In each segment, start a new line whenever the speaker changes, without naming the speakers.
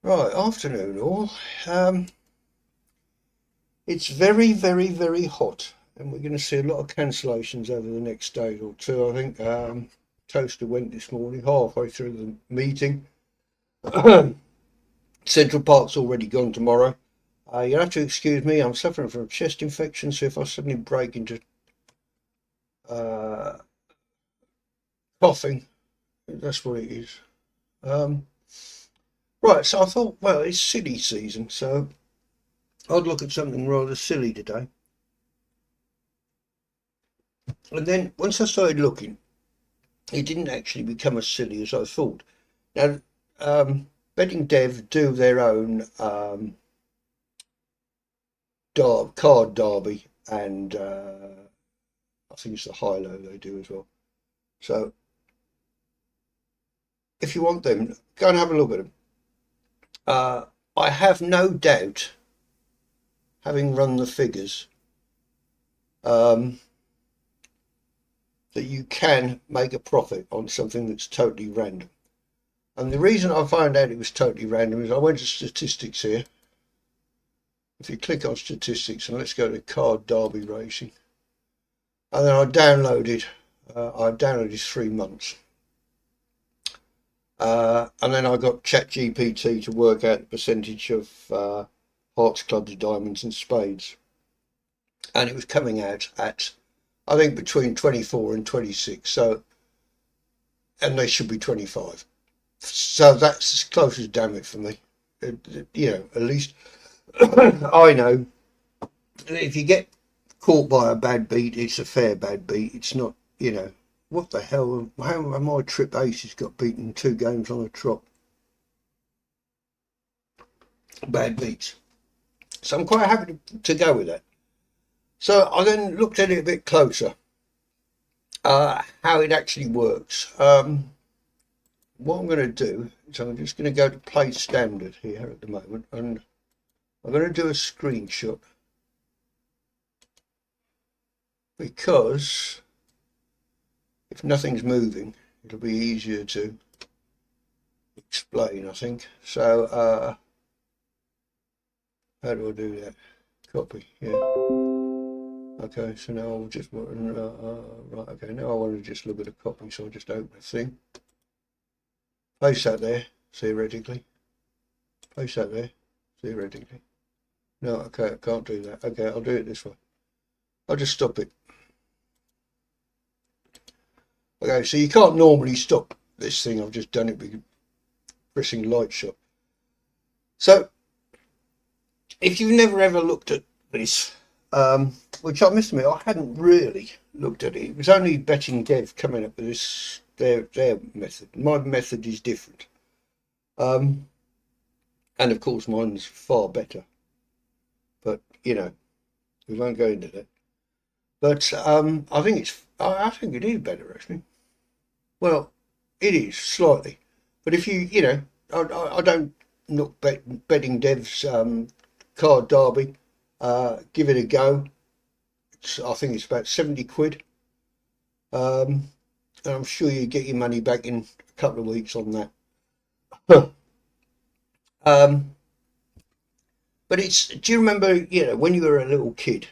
Right, afternoon all. Um, it's very, very, very hot, and we're going to see a lot of cancellations over the next day or two. I think Toaster went this morning, halfway through the meeting. Central Park's already gone tomorrow. You'll have to excuse me, I'm suffering from a chest infection, so if I suddenly break into uh, coughing, that's what it is. Um, right, so I thought, well, it's silly season, so I'd look at something rather silly today. And then once I started looking, it didn't actually become as silly as I thought. Now, betting dev do their own card derby, and I think it's the high-low they do as well. So if you want them, go and have a look at them. Uh, I have no doubt, having run the figures, um, that you can make a profit on something that's totally random. And the reason I found out it was totally random is I went to statistics here. If you click on statistics and let's go to card derby racing, and then I downloaded 3 months, and then I got ChatGPT to work out the percentage of hearts, clubs, diamonds, and spades, and it was coming out at I think between 24 and 26. So, and they should be 25. So that's as close as damn it for me. At least I know if you get caught by a bad beat, it's a fair bad beat. It's not, what the hell? How have my trip aces got beaten 2 games on a trot? Bad beats. So I'm quite happy to go with that. So I then looked at it a bit closer, how it actually works. What I'm going to do is I'm just going to go to play standard here at the moment, and I'm going to do a screenshot because if nothing's moving, it'll be easier to explain, I think. So, how do I do that? Copy, yeah. Okay, so now I'll just, right, okay, now I want to just look at a copy, so I'll just open the thing. Place that there, theoretically. Place that there, theoretically. No, okay, I can't do that. Okay, I'll do it this way. I'll just stop it. Okay, so you can't normally stop this thing. I've just done it with pressing light shot. So, if you've never ever looked at this, which I must admit I hadn't really looked at it. It was only Betting Dev coming up with this their method. My method is different, and of course mine's far better. But we won't go into that. But I think it is better actually. Well, it is slightly, but if I don't look betting devs card derby. Give it a go. I think it's about 70 quid. And I'm sure you get your money back in a couple of weeks on that. um, but do you remember, when you were a little kid,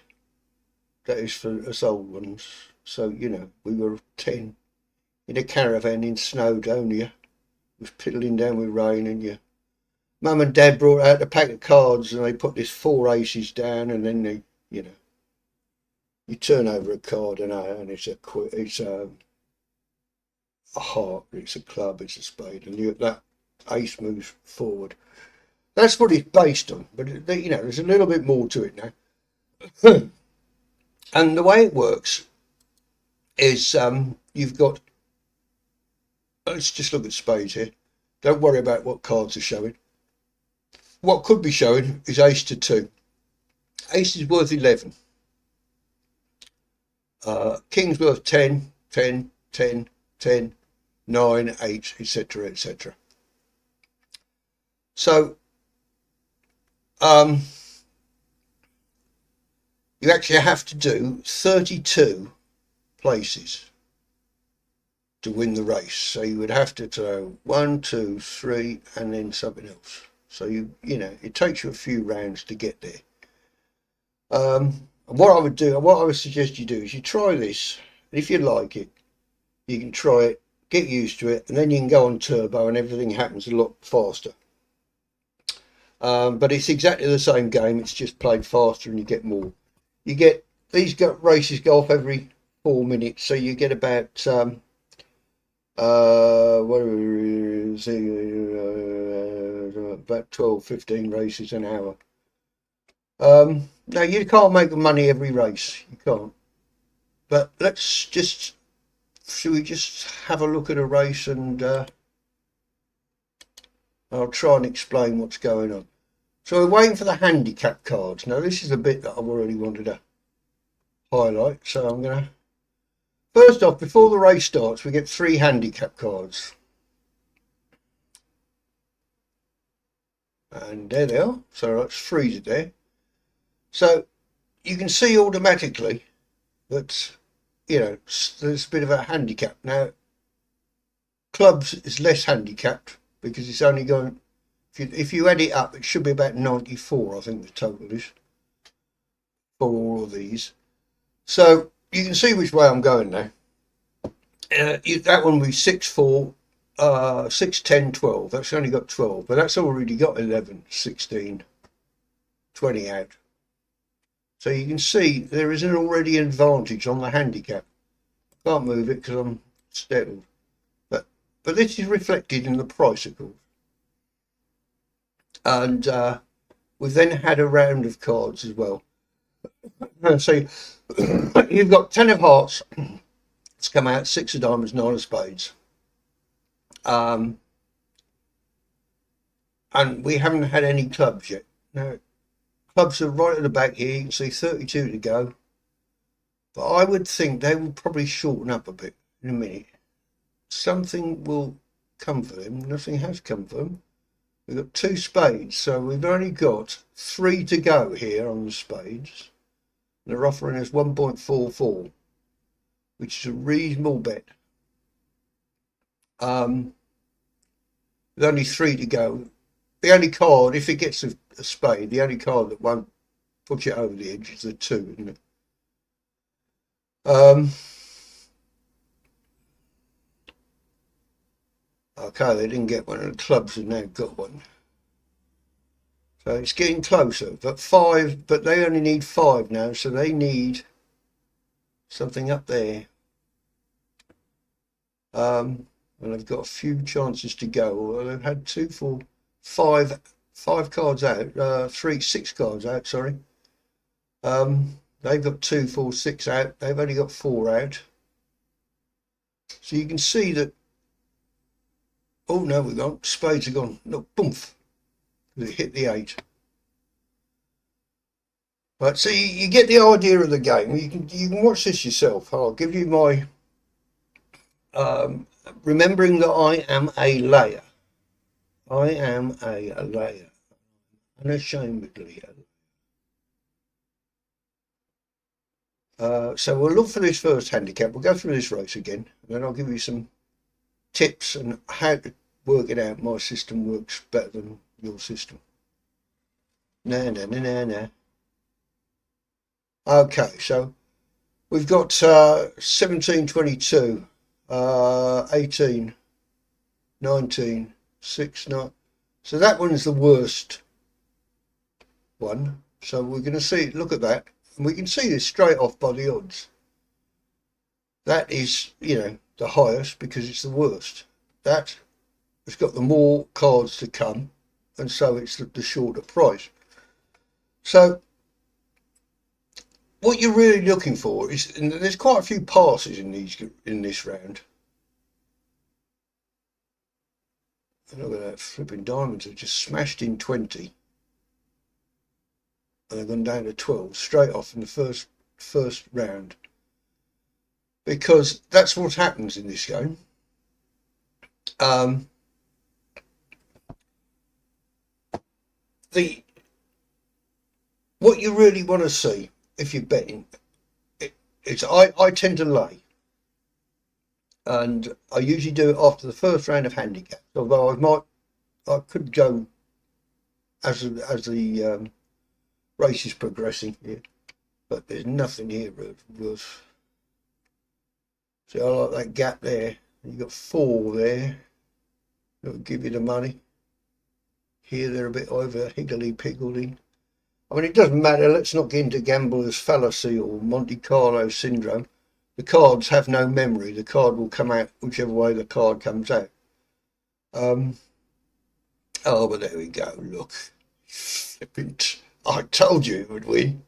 that is for us old ones. So, we were 10 in a caravan in Snowdonia. It was piddling down with rain, and your mum and dad brought out a pack of cards and they put this 4 aces down, and then you turn over a card and it's a heart, it's a club, it's a spade, and that ace moves forward. That's what it's based on, but there's a little bit more to it now. And the way it works is you've got. Let's just look at spades here. Don't worry about what cards are showing. What could be showing is ace to 2. Ace is worth 11. King's worth 10, 10, 10, 10, 9, 8, etc., etc. So you actually have to do 32 places to win the race. So you would have to throw 1, 2, 3, and then something else. So you know, it takes you a few rounds to get there. And what I would suggest you do is you try this. And if you like it, you can try it, get used to it, and then you can go on turbo and everything happens a lot faster. But it's exactly the same game, it's just played faster and you get more. You get these races go off every 4 minutes, so you get about about 12, 15 races an hour. Now you can't make money every race, you can't. But should we just have a look at a race and I'll try and explain what's going on. So we're waiting for the handicap cards. Now this is a bit that I've already wanted to highlight. So I'm going to, first off, before the race starts, we get 3 handicap cards. And there they are. So let's freeze it there. So you can see automatically that, you know, there's a bit of a handicap. Now, clubs is less handicapped because it's only going, if you add it up, it should be about 94, I think the total is, for all of these. So you can see which way I'm going now. That one will be 6, 4, 6, 10, 12. That's only got 12, but that's already got 11, 16, 20 out. So you can see there is already an advantage on the handicap. Can't move it because I'm settled. But this is reflected in the price, of course. And we've then had a round of cards as well. So you've got 10 of hearts. It's come out, 6 of diamonds, 9 of spades. And we haven't had any clubs yet. Now, clubs are right at the back here. You can see 32 to go. But I would think they will probably shorten up a bit in a minute. Something will come for them. Nothing has come for them. We've got 2 spades, so we've only got 3 to go here on the spades. They're offering us 1.44, which is a reasonable bet. With only 3 to go. The only card, if it gets a spade, the only card that won't push it over the edge is the 2, isn't it? Okay, they didn't get one, and the clubs have now got one. So it's getting closer, but they only need 5 now, so they need something up there. And they've got a few chances to go, although they've had 2, 4, 5 cards out, 6 cards out, sorry. They've got 2, 4, 6 out. They've only got 4 out. So you can see that. Oh no, we've gone. Spades are gone. Look, boomf. It hit the 8. Right, so you get the idea of the game. You can watch this yourself. I'll give you my remembering that I am a layer. I am a layer. Unashamedly a layer. So we'll look for this first handicap. We'll go through this race again, and then I'll give you some tips on how to work it out. My system works better than your system. No. Okay, so we've got 17, 22, 18, 19, 6, 9. So that one's the worst one. So we're going to see, look at that. And we can see this straight off by the odds. That is, you know, the highest because it's the worst. That has got the more cards to come, and so it's the shorter price. So what you're really looking for is, and there's quite a few passes in this round. And look at that, flipping diamonds have just smashed in 20. And they've gone down to 12 straight off in the first round. Because that's what happens in this game. What you really want to see if you're betting, I tend to lay, and I usually do it after the first round of handicap. Although I could go the race is progressing here. But there's nothing here worth. See, I like that gap there. You've got 4 there. That'll give you the money. Here they're a bit over higgledy-piggledy. I mean, it doesn't matter. Let's not get into gambler's fallacy or Monte Carlo syndrome. The cards have no memory. The card will come out whichever way the card comes out. Oh, but there we go. Look. I told you it would win.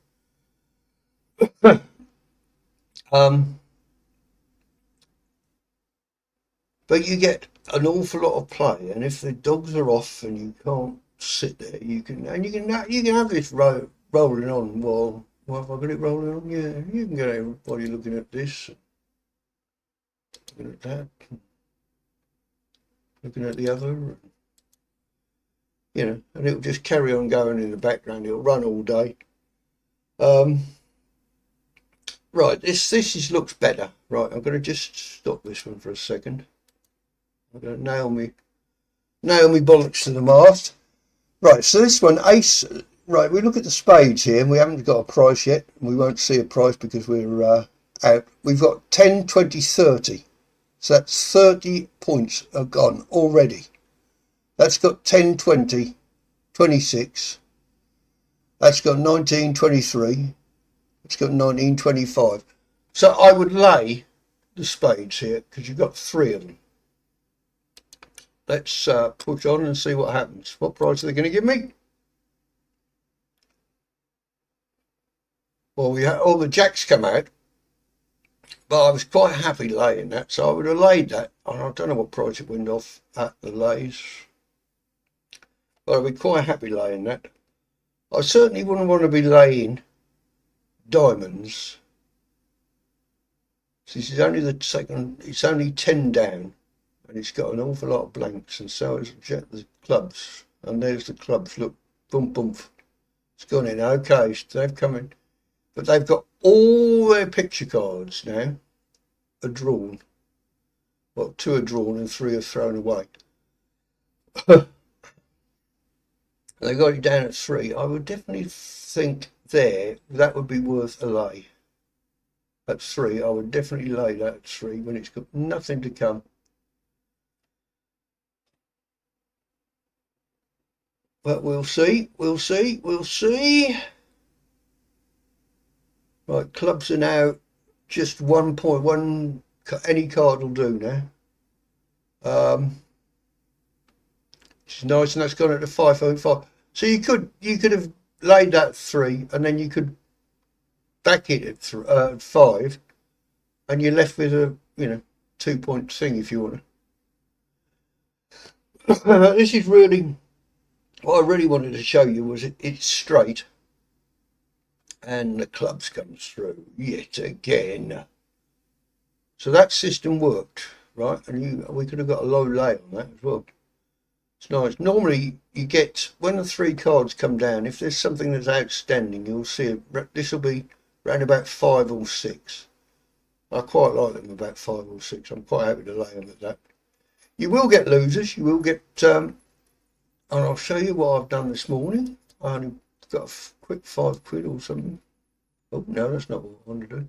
But you get an awful lot of play, and if the dogs are off and you can't sit there, you can have this rolling on. Well, have I got it rolling on? Yeah, you can get it while you're looking at this, looking at that, looking at the other, and it'll just carry on going in the background. It'll run all day. Right, this looks better. Right, I'm going to just stop this one for a second. I'm going to nail me bollocks to the mast. Right, so this one, ace. Right, we look at the spades here, and we haven't got a price yet. We won't see a price because we're out. We've got 10, 20, 30. So that's 30 points are gone already. That's got 10, 20, 26. That's got 19, 23. It's got 19, 25. So I would lay the spades here because you've got 3 of them. Let's push on and see what happens. What price are they going to give me? Well, we had all the jacks come out, but I was quite happy laying that, so I would have laid that. And I don't know what price it went off at the lays, but I'd be quite happy laying that. I certainly wouldn't want to be laying diamonds. This is only the second. It's only 10 down. And it's got an awful lot of blanks, and so is the clubs. And there's the clubs. Look, boom, boom. It's gone in. Okay, they've come in. But they've got all their picture cards now are drawn. Well, 2 are drawn and 3 are thrown away. They got it down at 3. I would definitely think that would be worth a lay. At 3, I would definitely lay that at 3 when it's got nothing to come. But we'll see. Right, clubs are now just 1.1. Any card will do now. Which is nice, and that's gone at the 5.5. So you could have laid that 3, and then you could back it at 5, and you're left with a 2-point thing if you want to. This is really. What I really wanted to show you was it's straight and the clubs comes through yet again. So that system worked, right? And we could have got a low lay on that as well. It's nice. Normally you get, when the 3 cards come down, if there's something that's outstanding, you'll see this will be around about 5 or 6. I quite like them about 5 or 6. I'm quite happy to lay them at that. You will get losers. You will get... and I'll show you what I've done this morning. I only got a quick £5 or something. Oh, no, that's not what I want to do.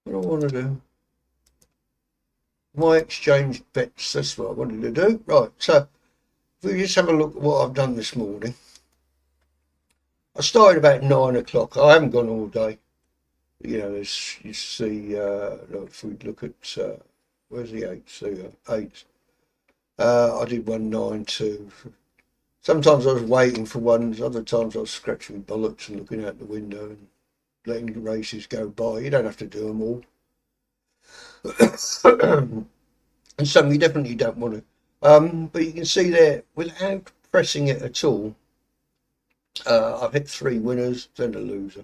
What I want to do. My exchange bets, that's what I wanted to do. Right, so if we just have a look at what I've done this morning. I started about 9 o'clock. I haven't gone all day. You see, if we look at, where's the 8? So 8. I did 192. Sometimes I was waiting for ones, other times I was scratching my bollocks and looking out the window and letting the races go by. You don't have to do them all. And some you definitely don't want to. But you can see there, without pressing it at all, I've hit 3 winners, then a loser.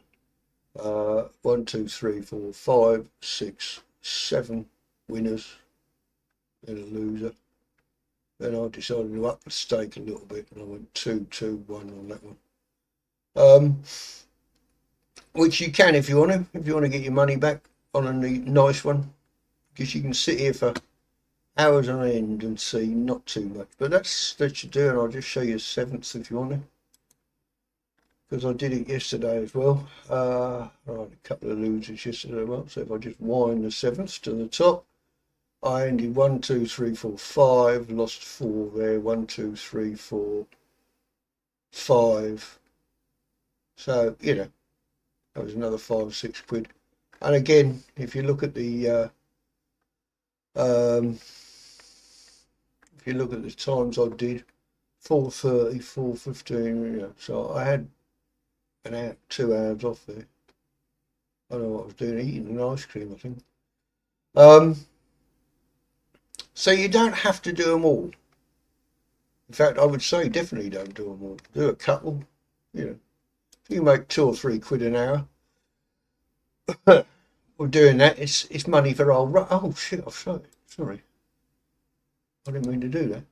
1, 2, 3, 4, 5, 6, 7 winners, then a loser. Then I decided to up the stake a little bit, and I went 2, 2, 1 on that one. Which you can if you want to get your money back on a nice one, because you can sit here for hours on end and see not too much. But that should do, and I'll just show you sevenths if you want to, because I did it yesterday as well. Right, a couple of losers yesterday. Well, so if I just wind the sevenths to the top, I ended 1, 2, 3, 4, 5, lost 4 there. 1, 2, 3, 4, 5. So, you know, that was another 5 or 6 quid. And again, if you look at the if you look at the times I did, 4:30, 4:15, you know, so I had an hour, 2 hours off there. I don't know what I was doing, eating an ice cream, I think. So you don't have to do them all. In fact, I would say definitely don't do them all. Do a couple, you know. If you make 2 or 3 quid an hour, or doing that, it's money for old. Oh shit! I'm sorry. I didn't mean to do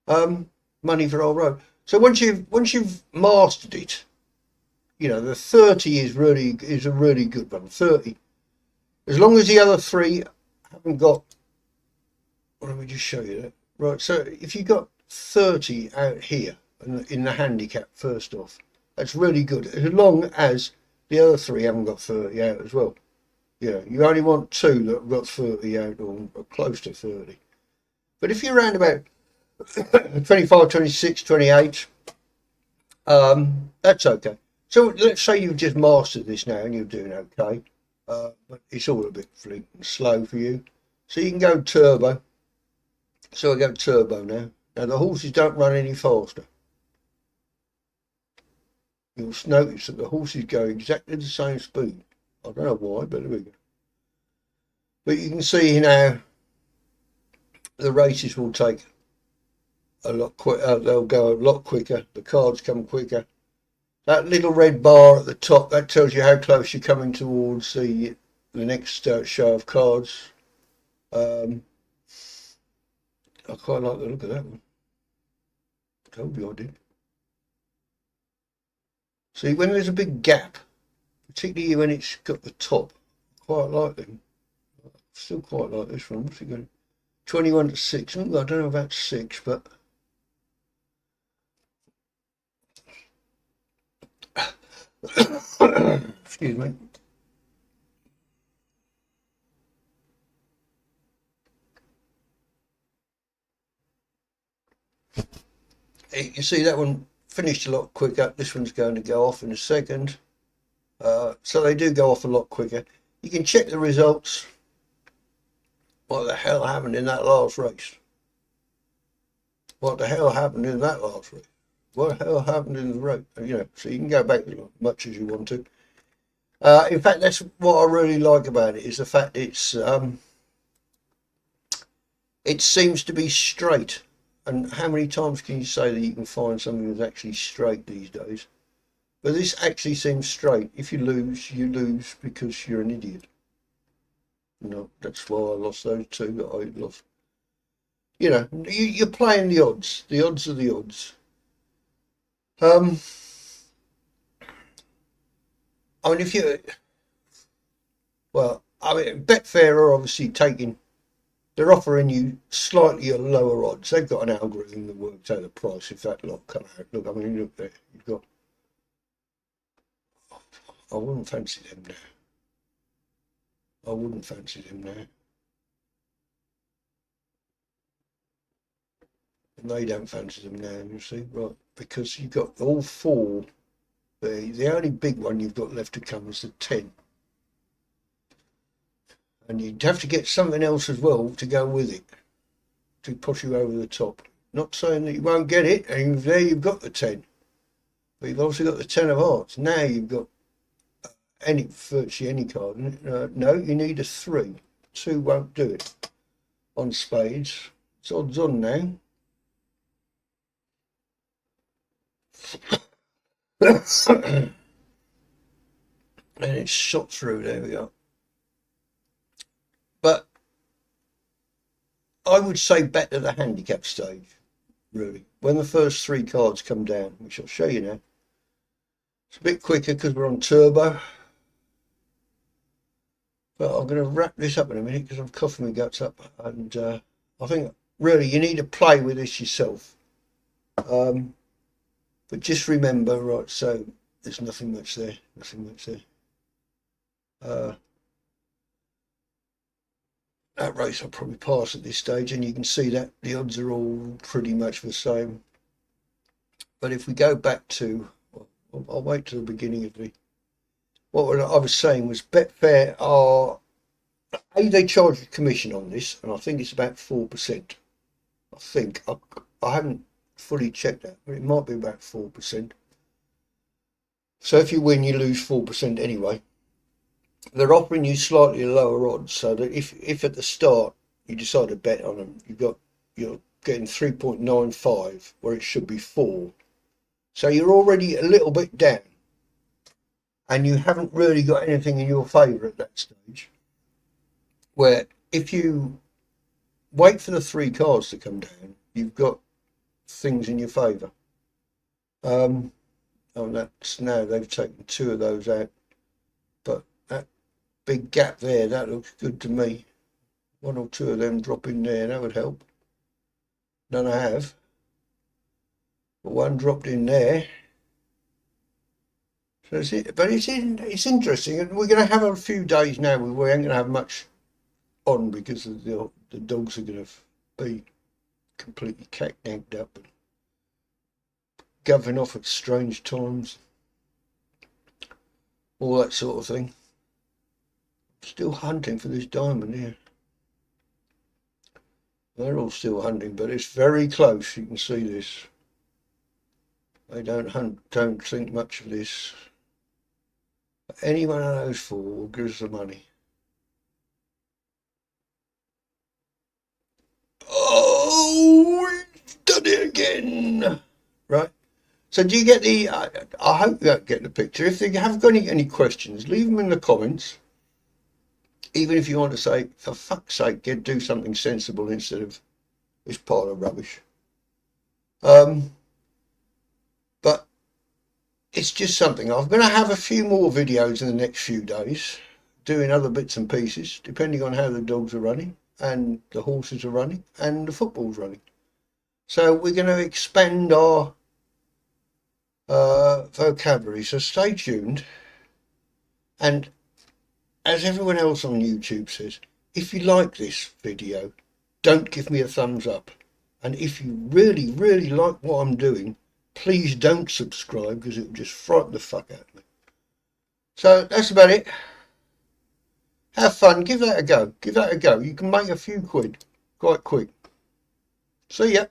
that. Money for old road. So once you've mastered it, you know, the 30 is a really good one. 30, as long as the other 3 haven't got. Well, let me just show you that. Right. So if you got 30 out here in the handicap first off, that's really good. As long as the other 3 haven't got 30 out as well. Yeah, you only want 2 that have got 30 out or close to 30. But if you're around about 25, 26, 28, that's okay. So let's say you've just mastered this now and you're doing okay. But it's all a bit fleet and slow for you. So you can go turbo. So I go turbo now. Now the horses don't run any faster. You'll notice that the horses go exactly the same speed. I don't know why, but there we go. But you can see now the races will take a lot quicker. They'll go a lot quicker. The cards come quicker. That little red bar at the top, that tells you how close you're coming towards the next show of cards. I quite like the look of that one. I told you I did. See, when there's a big gap, particularly when it's got the top, I quite like them. I still quite like this one. What's it going? 21 to 6. I don't know about 6, but excuse me. You see that one finished a lot quicker. This one's going to go off in a second. So they do go off a lot quicker. You can check the results. What the hell happened in that last race? What the hell happened in that last race? What the hell happened in the race? You know, so you can go back as much as you want to. In fact, that's what I really like about it, is the fact it seems to be straight. And how many times can you say that you can find something that's actually straight these days? But this actually seems straight. If you lose because you're an idiot. You know, that's why I lost those 2 that I lost. You know, you're playing the odds. The odds are the odds. I mean, Betfair are obviously they're offering you slightly lower odds. They've got an algorithm that works out the price if that lot come out. Look, I mean, look there. You've got. I wouldn't fancy them now. I wouldn't fancy them now. And they don't fancy them now, you see, right? Because you've got all 4. The only big one you've got left to come is the 10. And you'd have to get something else as well to go with it, to push you over the top. Not saying that you won't get it, and there you've got the 10. But you've also got the 10 of hearts. Now you've got virtually any card. No, you need a 3. 2 won't do it. On spades. It's odds on now. And it's shot through. There we go. But I would say bet at the handicap stage, really. When the first 3 cards come down, which I'll show you now. It's a bit quicker because we're on turbo. But I'm going to wrap this up in a minute because I'm coughing my guts up, and I think really you need to play with this yourself. But just remember, right? So there's nothing much there. Nothing much there. That race I'll probably pass at this stage, and you can see that the odds are all pretty much the same. But if we go back to, I'll wait till the beginning of the. What I was saying was Betfair are, they charge a commission on this, and I think it's about 4%. I think I haven't fully checked that, but it might be about 4%. So if you win, you lose 4% anyway. They're offering you slightly lower odds, so that if at the start you decide to bet on them, you're getting 3.95 where it should be 4. So you're already a little bit down, and you haven't really got anything in your favour at that stage. Where if you wait for the 3 cars to come down, you've got things in your favour. Oh, that's now they've taken 2 of those out, but that big gap there, that looks good to me. 1 or 2 of them drop in there, that would help. None I have, but 1 dropped in there. So but it's interesting, and we're going to have a few days now where we ain't going to have much on because the dogs are going to be completely cacked up and governing off at strange times, all that sort of thing. Still hunting for this diamond here. They're all still hunting, but it's very close. You can see this. They don't think much of this. Any one of those 4 will give us the money. Oh, we've done it again. Right. So do you get the, I hope you get the picture. If you have got any questions, leave them in the comments. Even if you want to say, for fuck's sake, do something sensible instead of this pile of rubbish. But it's just something. I'm going to have a few more videos in the next few days, doing other bits and pieces, depending on how the dogs are running, and the horses are running, and the football's running. So we're going to expand our vocabulary. So stay tuned. And as everyone else on YouTube says, if you like this video, don't give me a thumbs up. And if you really, really like what I'm doing, please don't subscribe because it will just frighten the fuck out of me. So that's about it. Have fun. Give that a go. Give that a go. You can make a few quid quite quick. See ya.